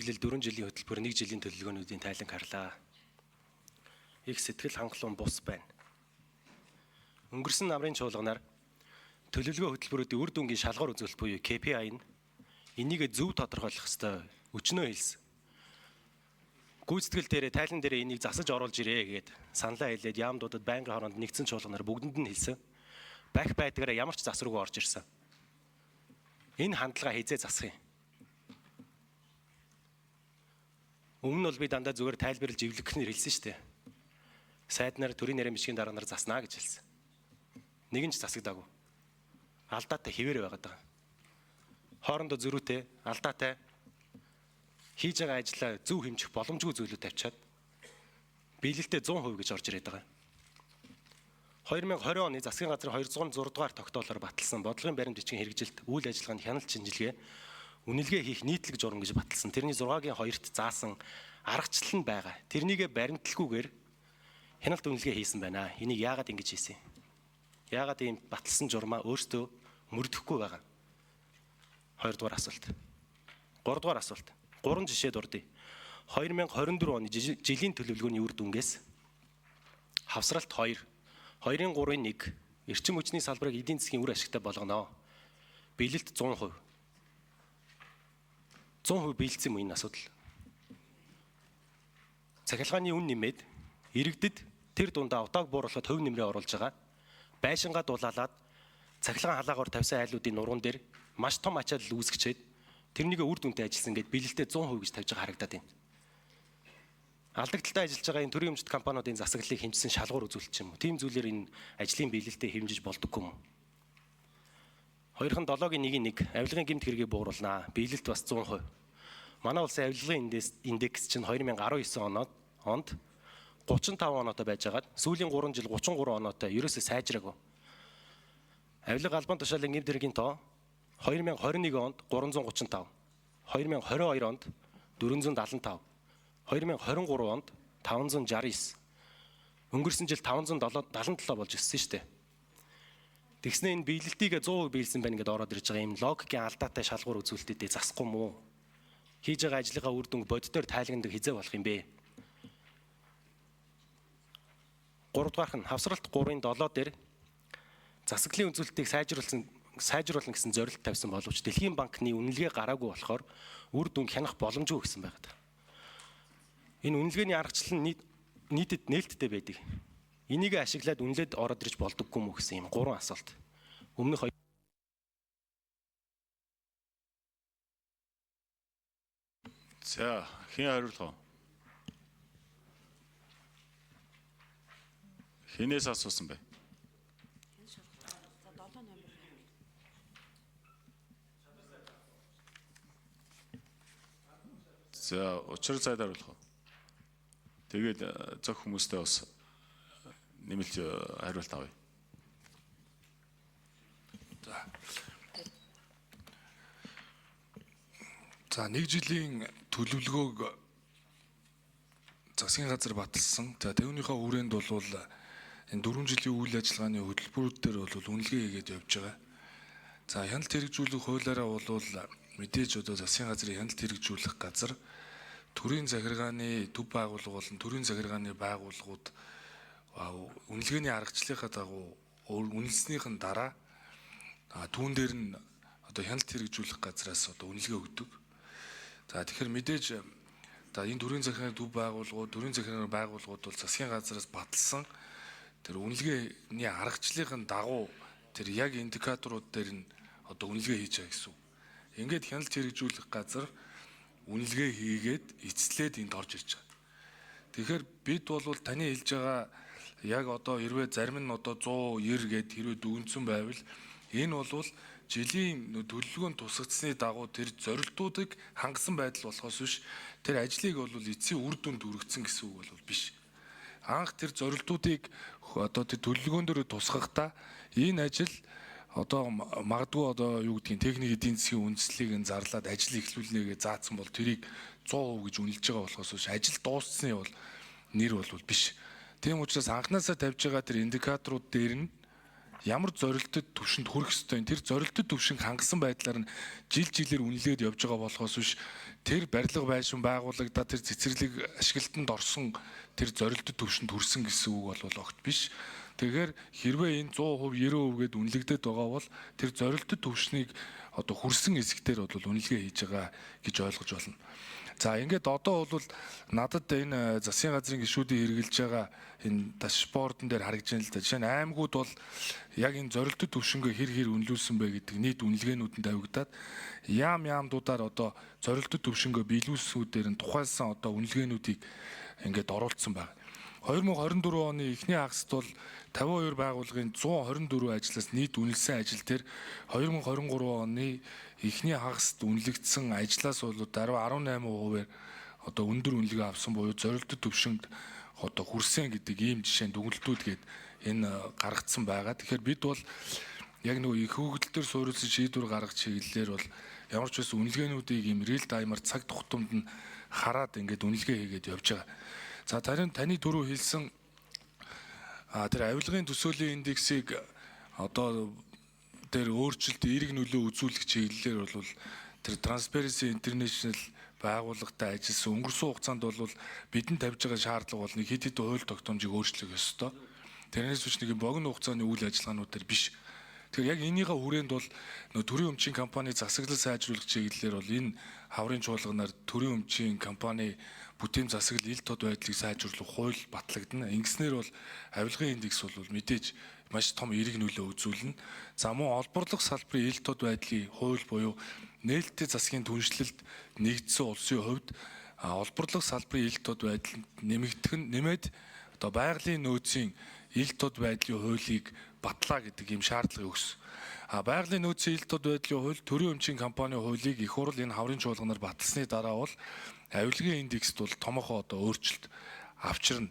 нийтлэл 4 жилийн хөтөлбөр 1 жилийн төлөвлөгөөнүүдийн тайлан харлаа. Их сэтгэл хангалуун бус байна. Өнгөрсөн намрын чуулганаар төлөвлөгөө хөтөлбөрүүдийн үр дүнгийн шалгуур үзүүлэлт буюу KPI нь энийг зөв тодорхойлох ёстой өчнөө хэлсэн. Гүйцэтгэл дээрээ тайлан дээрээ энийг засаж оруулж ирээ гэгээд саналаа хэлээд яамдуудад байнгын хооронд нэгдсэн чуулганаар бүгдэнд нь хэлсэн. Бах байдгаараа ямар ч засваргүй орж ирсэн. Энэ хандлага хизээ засах юм. Өмнө нь бол би дандаа зүгээр тайлбарлаж эвлэгхнэр хэлсэн шүү дээ. Сайднаар төрийн нарийн бичгийн дараа нар заснаа гэж хэлсэн. Нэгэн ч засагдаагүй. Алдаатай хэвээр байгаад байгаа. Хоорондоо зөрүүтэй, алдаатай хийж байгаа ажлаа зөв хэмжих боломжгүй зүйлүүд тавьчаад биелэлтэд 100% гэж орж ирээд байгаа. 2020 оны засгийн газрын 206 дугаар тогтоолоор баталсан бодлогын баримт бичгийн хэрэгжилт үйл ажиллагааны хяналт шинжилгээ үнэлгээ хийх нийтлэг журам гэж баталсан. Тэрний 6-гийн 2-т заасан аргачлал нь байгаа. Тэрнийгээ баримтлахгүйгээр хяналт үнэлгээ хийсэн байна. Энийг яагаад ингэж хийсэн юм? Яагаад ийм баталсан журмаа өөртөө мөрдөхгүй байгаа? 2 дугаар асуулт. 3 дугаар асуулт. 3 жишээ дурдъя. 2024 оны жилийн төлөвлөгөөний үр дүнгээс хавсралт 2, 2-ын 3-ын 1 эрчим хүчний салбарыг эдийн засгийн үр ашигтай болгоно. Биелэлт 100%. 100% биелсэн юм энэ асуудал. Цахилгааны үн нэмээд иргэдэд тэр дундаа удааг бууруулахад хөв нэмрээ оруулж байгаа. Байшингаа дулаалаад цахилгаан халаагаар тавьсан айлуудын нуруунд дээр маш том ачаалал үүсгэчээд тэрнийг үр дүнтэй ажилласан гэд биелэлтэд 100% гэж тавьж байгаа харагдаад байна. Алдагдaltaй ажиллаж байгаа энэ төрийн өмчт компаниудын засаглалыг хэмжсэн шалгуур үзүүлэлт юм уу? Тийм зүйлээр энэ ажлын биелэлтэд хэмжиж болдоггүй юм уу? 2-ын 7-гийн 1-ийн 1 авилгын гэмт хэрэгийг бууруулнаа. Биелэлт бас 100%. Манай улсын авилгын индекс чинь 2019 онд 35 оноотой байжгаад сүүлийн 3 жил 33 оноотой ерөөсөө сайжраагүй. Авилга албан тушаалын гэмт хэргийн тоо 2021 онд 335, 2022 онд 475, 2023 онд 569, өнгөрсөн жил 577 болж өссөн шүү дээ. Тэгснэ энэ биелэлтийг 100% биелсэн байна гэдээ ороод ирж байгаа юм логикийн алдаатай шалгуур үзүүлэлтүүдээ засахгүй мүү? Хийж байгаа ажлынхаа үр дүнг боддоор тайлагнадаг хизээ болох юм бэ? 3 дугаарх нь хавсралт 3-ын 7 дээр засаглалын үзүүлэлтийг сайжруулна гэсэн зорилт тавьсан боловч Дэлхийн банкны үнэлгээ гараагүй болохоор үр дүнг хянах боломжгүй гэсэн байдаг. Энэ үнэлгээний аргачлал нь нийтэд нээлттэй байдаг. Энийг ашиглаад үнэлээд ороод ирж болдоггүй мүү гэсэн юм 3 асуулт. Өмнөх За, хэн хариулах вэ? Хинээс асуусан бэ? За, учир зайд хариулах вэ? Тэгээд зөв хүмүүстэй бас нэмэлт хариулт авъя. За 1 жилийн төлөвлөгөөг засгийн газар баталсан. За тэрнийхээ хүрээнд бол энэ 4 жилийн үйл ажиллагааны хөтөлбөрүүд дээр бол үнэлгээ хийгээд явж байгаа. За хяналт хэрэгжүүлэх хуулиараа бол мэдээж одоо засгийн газрын хяналт хэрэгжүүлэх газар төрийн захиргааны төв байгууллага болон төрийн захиргааны байгууллагууд үнэлгээний аргачлалынхаа дагуу үнэлснийхэн дараа түүн дээр нь одоо хяналт хэрэгжүүлэх газраас одоо үнэлгээ өгдөг. За тэгэхээр мэдээж энэ төрийн захиргааны төв байгууллагууд, төрийн захиргааны байгууллагууд бол засгийн газраас баталсан тэр үнэлгээний аргачлалынхаа дагуу тэр яг индикаторууд дээр нь одоо үнэлгээ хийж байгаа гэсэн. Ингээд хяналт хэрэгжүүлэх газар үнэлгээ хийгээд эцслээд энд орж ирж байгаа. Тэгэхээр бид бол таны хэлж байгаа яг одоо хэрвээ зарим нь одоо 190 гэд хэрвээ дүгнсэн байвал энэ бол жилийн төлөвлөгөөнд тусгацсны дагуу тэр зорилтуудыг хангасан байдал болохоос биш тэр ажлыг бол эцсийн үр дүнд хүргэсэн гэсэн үг бол биш. Анх тэр зорилтуудыг одоо тэр төлөвлөгөөн дээр тусгахдаа энэ ажил одоо магадгүй одоо юу гэдгийг техник эдийн засгийн үндэслэлийг зарлаад ажил эхлүүлнэ гэж заасан бол тэрийг 100% гэж үнэлж байгаа болохоос биш ажил дууссны бол нэр бол биш. Тийм учраас анханасаа тавьж байгаа тэр индикаторууд дээр нь ямар зорилттой түвшинд хүрэх ёстой тэр зорилттой түвшинг хангасан байдлаар нь жилээр үнэлээд явж байгаа болохоос биш тэр барилга байшин байгуулагдаад тэр цэцэрлэг ашиглалтанд орсон тэр зорилттой түвшинд хүрсэн гэсэн үг бол огт биш. Тэгэхээр хэрвээ энэ 100%, 90% гээд үнэлэгдээд байгаа бол тэр зорилттой түвшнийг одоо хүрсэн хэсэгтэр бол үнэлгээ хийж байгаа гэж ойлгож байна. За ингээд одоо бол надад энэ засгийн газрын гишүүдийн хэрэгжилж байгаа энэ дашбордон дээр харагдж байна л да. Жишээ нь аймагуд бол яг энэ зорилттой түвшингээ хэр үнэлүүлсэн бэ гэдэг нийт үнэлгээнүүдэнд тавигдаад яамдуудаар одоо зорилттой түвшингээ биелүүлсүүдээр нь тухайлсан одоо үнэлгээнүүдийг ингээд оруулсан байна. 2024 оны эхний хагасд бол 52 байгууллагын 124 ажлаас нийт үнэлсэн ажил дээр 2023 оны эхний хагасд үнэлэгдсэн ажлаас бол даруй 18%-аар одоо өндөр үнэлгээ авсан буюу зорилттой түвшинд одоо хүрсэн гэдэг ийм жишээнд дүгнэлтүүд гээд энэ гаргацсан байгаа. Тэгэхээр бид бол яг нөгөө их хөвгөлдөр суурилсан шийдвэр гаргах чиглэлээр бол ямар ч байсан үнэлгээнүүдийг ийм real time-аар цаг тухтамд нь хараад ингээд үнэлгээ хийгээд явж байгаа. За таны түрүү хэлсэн тэр авилгын төсөөлийн индексийг одоо тэр өөрчлөлт эерэг нөлөө үзүүлэх чиглэлээр бол тэр Transparency International байгууллагатай ажилласан өнгөрсөн хугацаанд бол бидэнд тавьж байгаа шаардлага бол нэг хэд хэдэн хууль тогтоомжийг өөрчлөх ёстой. Тэрнээс биш нэг богино хугацааны үйл ажиллагаанууд төр биш. Тэгэхээр яг энийгээ хүрээнд бол төрийн өмчийн компани засаглал сайжруулах чиглэлээр бол энэ хаврын чуулганаар төрийн өмчийн компани бүтээн засаглал ил тод байдлыг сайжруулах хууль батлагдана. Ингэснээр бол авилгын индекс бол мэдээж маш том эерэг нөлөө үзүүлнэ. За мөн олборлох салбарын ил тод байдлын хууль буюу нээлттэй засгийн түншлэлд нэгдсэн улсын хувьд олборлох салбарын ил тод байдал нэмээд одоо байгалийн нөөцийн ил тод байдлын хуулийг батлаа гэдэг ийм шаардлагыг өгсөн. Байгалийн нөөцийн ил тод байдлын хууль, төрийн өмчийн компанийн хуулийг их хурл энэ хаврын чуулганаар баталсны дараа бол авилгын индекст бол томоохон одоо өөрчлөлт авчирна.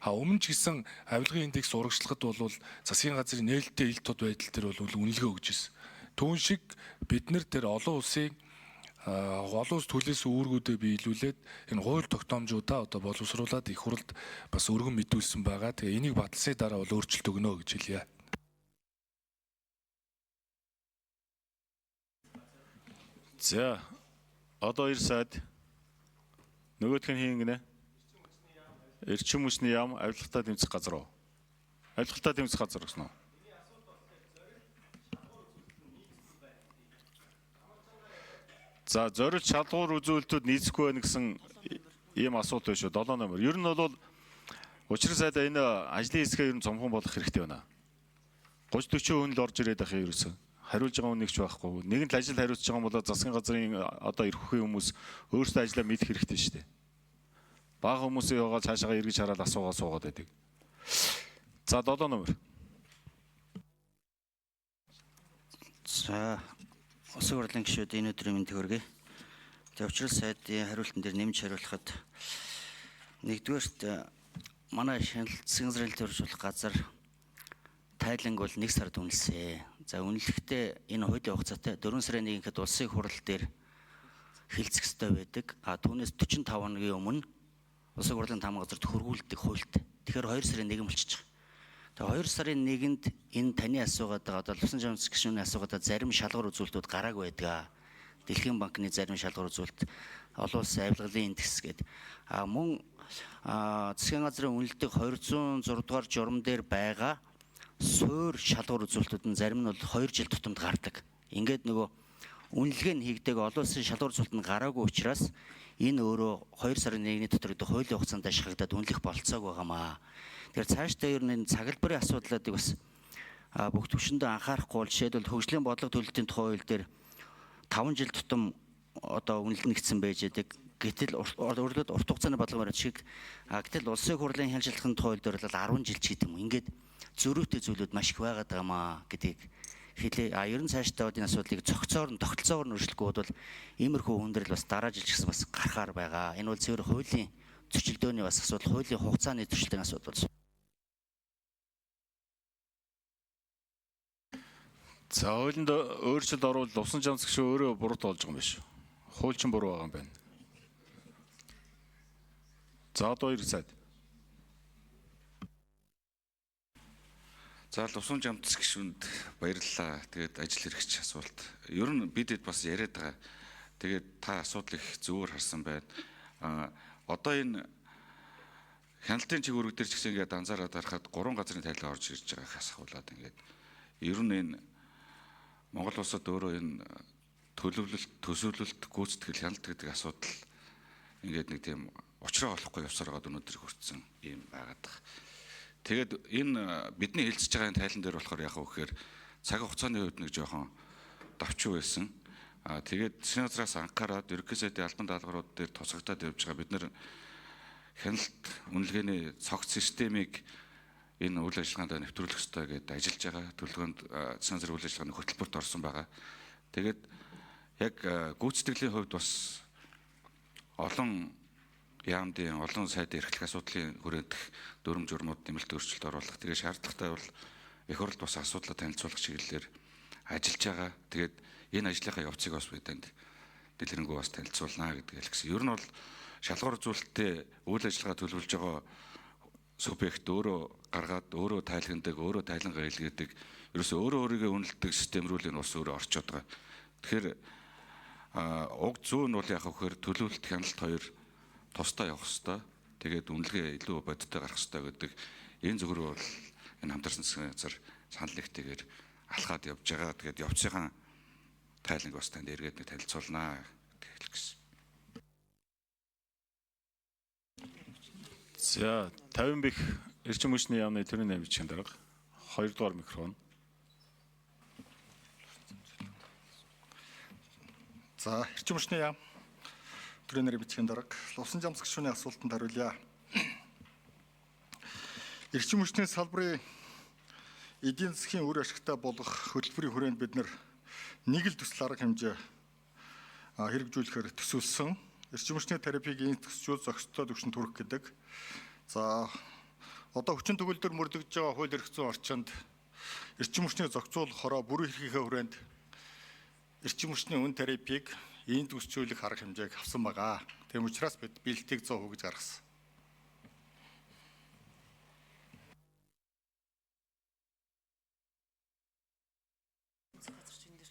Өмнө ч гэсэн авилгын индекс урагшлахад бол засгийн газрын нээлттэй ил тод байдал төр бол үнэлгээ өгч ирсэн. Түүн шиг бид нар тэр олон улсын олон улс төлөөс үүргүүдэд биелүүлээд энэ хууль тогтоомжуудаа одоо боловсруулад их хурлд бас өргөн мэдүүлсэн байгаа. Тэгээ энийг баталсны дараа бол өөрчлөлт өгнө гэж хэлье. За одоо 2 сайд нөгөөх нь хин гинэ? Эрчим хүчний яам авилгалтаа тэмцэх газар уу? Авилгалтаа тэмцэх газар гэсэн үү? За зорилт шалгуур үзүүлэлтүүд нийцэхгүй байна гэсэн ийм асуулт байна шүү. 7 номер. Ер нь бол учир сайдаа энэ ажлын хэсгээ ер нь цомхон болох хэрэгтэй байна. 30-40 хүн л орж ирээд байх юм ерөөсөө. Хариулж байгаа хүн нэгч байхгүй. Нэгэн л ажил хариуцж байгаа юм бол засгийн газрын одоо ирэх үеийн хүмүүс өөрсдөө ажиллаа мэдэх хэрэгтэй шүү дээ. Бага хүмүүсийн яваал цаашаа эргэж хараад суугаад байдаг. За 7 номер. За Улсын хурлын гишүүд энэ өдрийн мэндийг хүргэе. Тэгээ учрал сайдын хариултан дээр нэмж хариулахад нэгдүгээрт манай засгийн газрын төрөлжүүлэх газар тайланг бол 1 сард үнэлсэн. За үнэлэхдээ энэ хуулийн хугацаатай 4 сарын 1-нд улсын хурал дээр хэлцэх ёстой байдаг. Түүнээс 45 хоногийн өмнө улсын хурлын тамга газарт хөргүүлдэг хуультай. Тэгэхээр 2 сарын 1 болчихж байгаа. Тэгээ 2 сарын 1-нд энэ таны асуугаад байгаа одоо Лувсан жамц гишүүний асуугаад зарим шалгуур үзүүлэлтүүд гараагүй байдаг. Дэлхийн банкны зарим шалгуур үзүүлэлт олон улсын авилгалын индекс гэдэг. Мөн засгийн газрын үнэлдэг 206 дугаар журам дээр байгаа суур шалгуур үзүүлэлтүүд нь зарим нь бол 2 жил тутамд гардаг. Ингээд нөгөө үнэлгээ нь хийгдэг олон улсын шалгуур үзүүлэлт нь гараагүй учраас энэ өөрөө 2 сарын 1-ний дотор гэдэг хуулийн хугацаанд ашиглагдаад үнэлэх болцоог байгаамаа. Тэгэхээр цаашдаа ер нь цаглбарын асуудлуудыг бас бүх түвшиндээ анхаарахгүй бол жишээлбэл хөгжлийн бодлого төлөлтийн тухай хууль дээр 5 жил тутам одоо үнэлнэ гэсэн байж байдаг. Гэтэл урд хугацааны бодлого баримт шиг гэтэл улсын хурлын хяналт шалгахын тухай хууль дээр бол 10 жил ч гэдэг юм. Ингээд зөрүүтэй зүйлүүд маш их байгаад байгаамаа гэдгийг хэлээ. Ер нь цаашдаа энэ асуудлыг тогтолцоогоор нь өршлөхгүй бол иймэрхүү хүндрэл бас дараа жил ч гэсэн бас гарахаар байгаа. Энэ бол зөвхөн хуулийн зөрчилдөөний бас асуудал, хуулийн хугацааны зөрчилдөөний асуудал. За хуулинд өөрчлөлт оруулал Лувсан жамц гишүү өөрөө буруу болж байгаа юм биш. Хууль чинь буруу байгаа юм байна. За одоо 2 сайд. За Лувсан жамтс гишүүнд баярлалаа. Тэгээд ажил хэрэгч асуулт. Ер нь бидэд бас яриад байгаа. Тэгээд та асуудлыг зөвөр харсан байна. Одоо энэ хяналтын чиглэл дээр ч гэсэн ингээд анзаараад харахад 3 газрын тайлбар орж ирж байгааг асуулаад ингээд ер нь энэ Монгол улсад өөрөө энэ төлөвлөлт, төсөөлөлт, гүйцэтгэл, хяналт гэдэг асуудал ингээд нэг тийм учраа олохгүй явсаар байгаа өнөөдөр хүрсэн юм байгаад байгаа. Тэгээд энэ бидний хэлцэж байгаа энэ тайлан дээр болохоор яг үхээр цаг хугацааны хувьд нэг жоохон давчуу байсан. Тэгээд засгийн газраас анхаарад ерөнхий сайдын албан даалгаврууд дээр тусгагдаад явж байгаа бид нар хяналт үнэлгээний цогц системийг энэ үйл ажиллагаанд нэвтрүүлэх ёстой гэдээ ажиллаж байгаа. Төлөвлөгөөнд засгийн газрын үйл ажиллагааны хөтөлбөрт орсон байгаа. Тэгээд яг гүйцэтгэлийн хувьд бас олон яамдын олон сайдын эрхлэх асуудлын хүрээндх дүрм журмууд нэмэлт өөрчлөлт оруулах. Тэгээд шаардлагатай бол их хурлд бас асуудлаа танилцуулах чиглэлээр ажиллаж байгаа. Тэгээд энэ ажлынхаа явцыг бас бид энд дэлгэрэнгүй бас танилцуулнаа гэдгийг хэлсэн. Ер нь бол шалгуур үзүүлэлттэй үйл ажиллагаа төлөвлөж байгаа субъект өөрөө гаргаад өөрөө тайлхнадаг, өөрөө тайлангаа илгээдэг, ерөөсөө өөрөө өөрийгөө үнэлдэг систем рүү л энэ бас өөрөө орчод байгаа. Тэгэхээр уг зүүн нь бол яг хөөр төлөвлөлт хяналт хоёр тусдаа явах хэвээр. Тэгээд үнэлгээ илүү бодиттой гарах хэвээр гэдэг энэ зөв рүү бол энэ хамтарсан засгийн газар санал нэгтэйгээр алхаад явж байгаа. Тэгээд явцынхаа тайланг бас танд эргээд нэг танилцуулнаа гэж хэлэх гэсэн. За 50 бих эрчим хүчний яамны төрийн намжийн дарга 2 дугаар микрофон. За эрчим хүчний яам төрийн намжийн дарга Лувсан жамс гишүүний асуултанд хариулъя. Эрчим хүчний салбарын эдийн засгийн үр ашигтай болгох хөтөлбөрийн хүрээнд бид нэг л төсөл арга хэмжээ хэрэгжүүлэхээр төсөөлсөн. Эрчим хүчний терапиг энд төсчүүл зохистой түвшинд хүрэх гэдэг. За одоо хүчин төгөлдөр мөрдөгдөж байгаа хууль эрх зүйн орчинд эрчим хүчний зохицуулах хороо бүрэн эрхийнхээ хүрээнд эрчим хүчний үн терапиг энд төсчүүлэх арга хэмжээг авсан байгаа. Тийм учраас бид бэлтгийг 100% гэж гаргасан.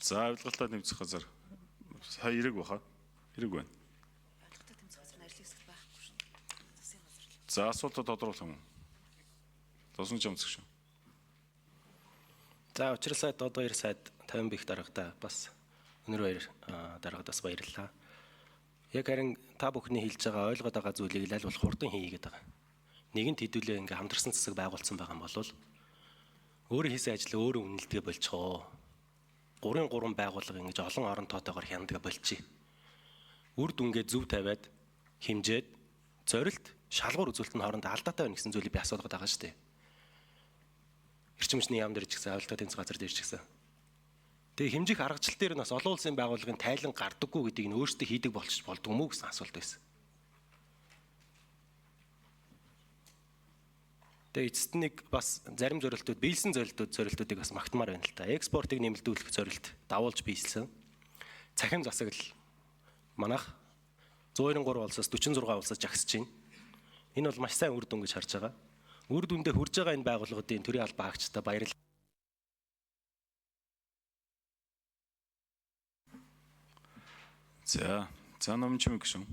За авилгалтаа нэмэх газар сая эрэг баха. Эрэг байна. За асуултад тодруулах юм. Лувсан жамс гишүүн. За учир сайд одоо 2 сайд 50 бих даргадаа бас өнөр 2 даргадаас баярлалаа. Яг харин та бүхний хэлж байгаа ойлгоод байгаа зүйлийг аль болох хурдан хийгээд байгаа. Нэгэнт хэдүүлээ ингээ хамтарсан засаг байгуулсан байгаа юм бол өөрөө хийсэн ажлаа өөрөө үнэлдэгэ болчихоо. 3 байгууллага ингэж олон орон тоотойгоор хяндаг болчих. Үр дүнгээ зөв тавиад хэмжээд зорилт шалгуур үзүүлэлт нь хоорондоо алдаатай байна гэсэн зүйлийг би асуугаад байгаа шүү дээ. Эрчим хүчний яам дээр ч гэсэн авилгын тэнцвэр газар дээр ч гэсэн. Тэгээ хэмжих аргачлал дээр нь бас олон улсын байгууллагын тайлан гардаггүй гэдгийг нь өөрсдөө хийдэг болдгоо мүү гэсэн асуулт байсан. Тэгээ эцэст нэг бас зарим зорилтууд, биелсэн зорилтуудыг бас магтмаар байна л та. Экспортыг нэмэлдүүлэх зорилт давуулж биелсэн. Цахим засаг л манайх 193 улсаас 46 улсаас жагсаж байна. Энэ бол маш сайн үр дүн гэж харж байгаа. Үр дүндээ хүрж байгаа энэ байгууллагуудын төрийн албан хаагчдаа баярлалаа. За номч юм гişүн.